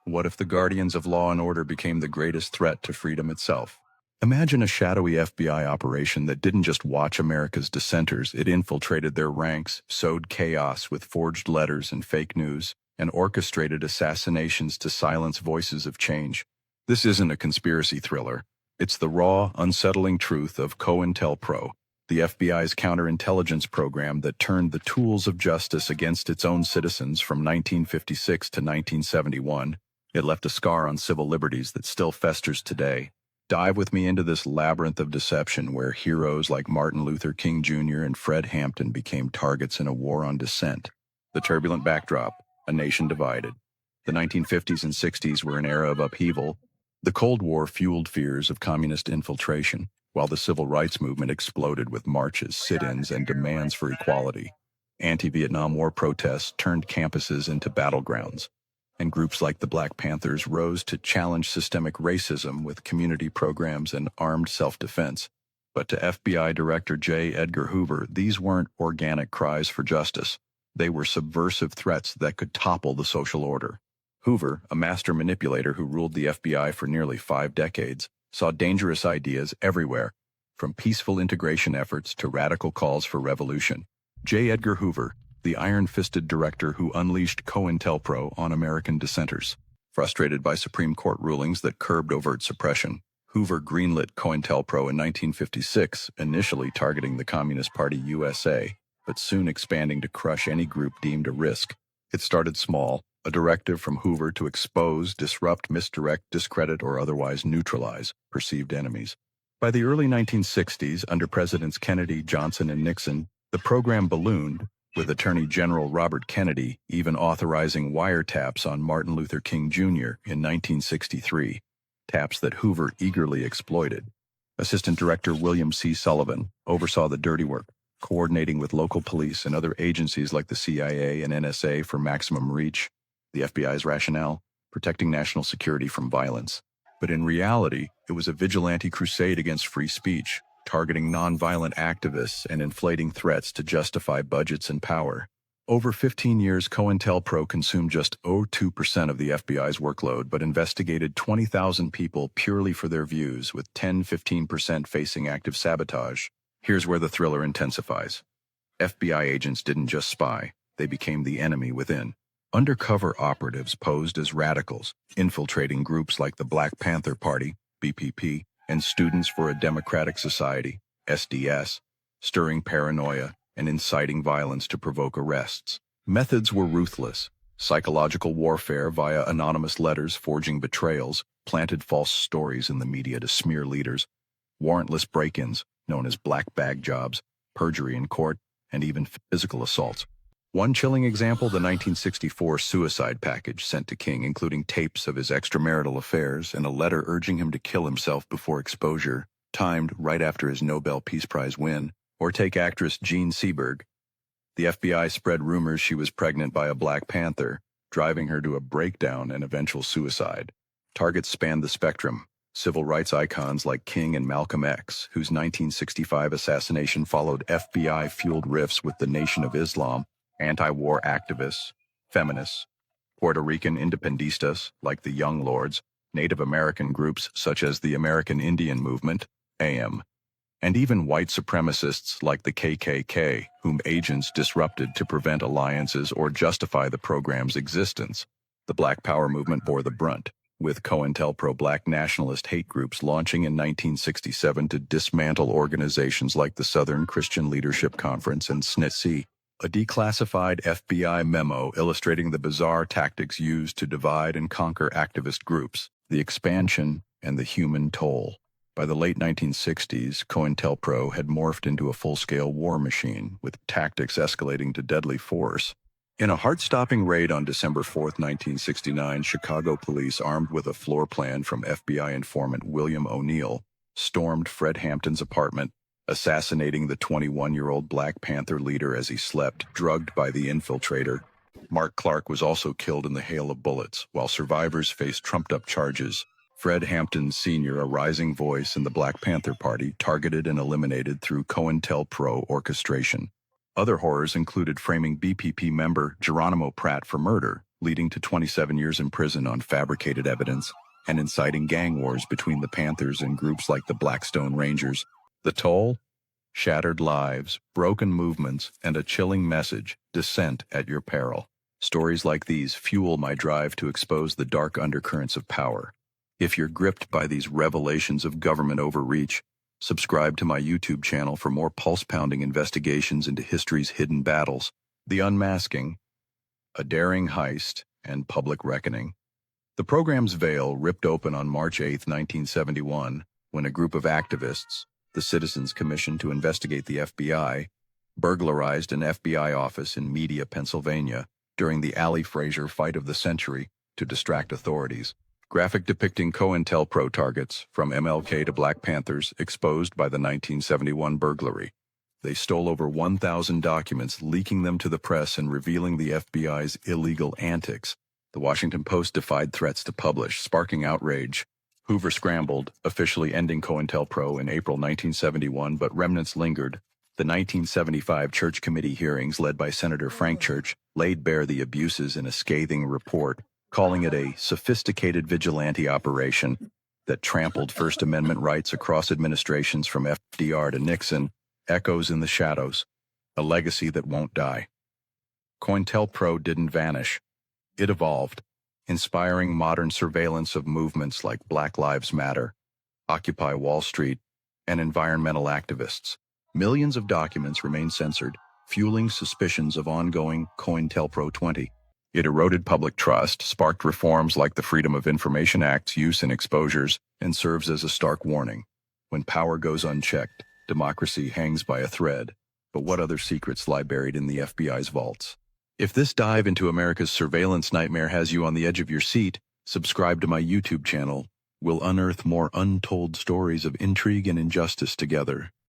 What if the guardians of law and order became the greatest threat to freedom itself? Imagine a shadowy FBI operation that didn't just watch America's dissenters, it infiltrated their ranks, sowed chaos with forged letters and fake news, and orchestrated assassinations to silence voices of change. This isn't a conspiracy thriller. It's the raw, unsettling truth of COINTELPRO, the FBI's counterintelligence program that turned the tools of justice against its own citizens from 1956 to 1971. It left a scar on civil liberties that still festers today. Dive with me into this labyrinth of deception where heroes like Martin Luther King Jr. and Fred Hampton became targets in a war on dissent. The turbulent backdrop, a nation divided. The 1950s and 60s were an era of upheaval. The Cold War fueled fears of communist infiltration, while the civil rights movement exploded with marches, sit-ins, and demands for equality. Anti-Vietnam War protests turned campuses into battlegrounds, and groups like the Black Panthers rose to challenge systemic racism with community programs and armed self-defense. But to FBI Director J. Edgar Hoover, these weren't organic cries for justice. They were subversive threats that could topple the social order. Hoover, a master manipulator who ruled the FBI for nearly 5 decades, saw dangerous ideas everywhere, from peaceful integration efforts to radical calls for revolution. J. Edgar Hoover, the iron-fisted director who unleashed COINTELPRO on American dissenters. Frustrated by Supreme Court rulings that curbed overt suppression, Hoover greenlit COINTELPRO in 1956, initially targeting the Communist Party USA, but soon expanding to crush any group deemed a risk. It started small, a directive from Hoover to expose, disrupt, misdirect, discredit, or otherwise neutralize perceived enemies. By the early 1960s, under Presidents Kennedy, Johnson, and Nixon, the program ballooned, with Attorney General Robert Kennedy even authorizing wiretaps on Martin Luther King Jr. in 1963, taps that Hoover eagerly exploited. Assistant Director William C. Sullivan oversaw the dirty work, coordinating with local police and other agencies like the CIA and NSA for maximum reach. The FBI's rationale: protecting national security from violence. But in reality, it was a vigilante crusade against free speech, targeting nonviolent activists and inflating threats to justify budgets and power. Over 15 years, COINTELPRO consumed just 0.02% of the FBI's workload, but investigated 20,000 people purely for their views, with 10–15% facing active sabotage. Here's where the thriller intensifies. FBI agents didn't just spy, they became the enemy within. Undercover operatives posed as radicals, infiltrating groups like the Black Panther Party, BPP, and Students for a Democratic Society, SDS, stirring paranoia and inciting violence to provoke arrests. Methods were ruthless: psychological warfare via anonymous letters forging betrayals, planted false stories in the media to smear leaders, warrantless break-ins, known as black bag jobs, perjury in court, and even physical assaults. One chilling example, the 1964 suicide package sent to King, including tapes of his extramarital affairs and a letter urging him to kill himself before exposure, timed right after his Nobel Peace Prize win. Or take actress Jean Seberg. The FBI spread rumors she was pregnant by a Black Panther, driving her to a breakdown and eventual suicide. Targets spanned the spectrum: civil rights icons like King and Malcolm X, whose 1965 assassination followed FBI-fueled rifts with the Nation of Islam, anti-war activists, feminists, Puerto Rican independistas like the Young Lords, Native American groups such as the American Indian Movement, AM, and even white supremacists like the KKK, whom agents disrupted to prevent alliances or justify the program's existence. The Black Power movement bore the brunt, with COINTELPRO black nationalist hate groups launching in 1967 to dismantle organizations like the Southern Christian Leadership Conference and SNCC. A declassified FBI memo illustrating the bizarre tactics used to divide and conquer activist groups, the expansion, and the human toll. By the late 1960s, COINTELPRO had morphed into a full-scale war machine, with tactics escalating to deadly force. In a heart-stopping raid on December 4, 1969, Chicago police, armed with a floor plan from FBI informant William O'Neill, stormed Fred Hampton's apartment, assassinating the 21-year-old Black Panther leader as he slept, drugged by the infiltrator. Mark Clark was also killed in the hail of bullets, while survivors faced trumped-up charges. Fred Hampton Sr., a rising voice in the Black Panther Party, targeted and eliminated through COINTELPRO orchestration. Other horrors included framing BPP member Geronimo Pratt for murder, leading to 27 years in prison on fabricated evidence and inciting gang wars between the Panthers and groups like the Blackstone Rangers. The toll? Shattered lives, broken movements, and a chilling message: dissent at your peril. Stories like these fuel my drive to expose the dark undercurrents of power. If you're gripped by these revelations of government overreach, subscribe to my YouTube channel for more pulse-pounding investigations into history's hidden battles, the unmasking, a daring heist, and public reckoning. The program's veil ripped open on March 8, 1971, when a group of activists, the Citizens Commission to Investigate the FBI, burglarized an FBI office in Media, Pennsylvania, during the Ali Frazier fight of the century to distract authorities. Graphic depicting COINTELPRO targets, from MLK to Black Panthers, exposed by the 1971 burglary. They stole over 1,000 documents, leaking them to the press and revealing the FBI's illegal antics. The Washington Post defied threats to publish, sparking outrage. Hoover scrambled, officially ending COINTELPRO in April 1971, but remnants lingered. The 1975 Church Committee hearings, led by Senator Frank Church, laid bare the abuses in a scathing report, calling it a sophisticated vigilante operation that trampled First Amendment rights across administrations from FDR to Nixon. Echoes in the shadows, a legacy that won't die. COINTELPRO didn't vanish. It evolved, inspiring modern surveillance of movements like Black Lives Matter, Occupy Wall Street, and environmental activists. Millions of documents remain censored, fueling suspicions of ongoing COINTELPRO 20. It eroded public trust, sparked reforms like the Freedom of Information Act's use and exposures, and serves as a stark warning. When power goes unchecked, democracy hangs by a thread. But what other secrets lie buried in the FBI's vaults? If this dive into America's surveillance nightmare has you on the edge of your seat, subscribe to my YouTube channel. We'll unearth more untold stories of intrigue and injustice together.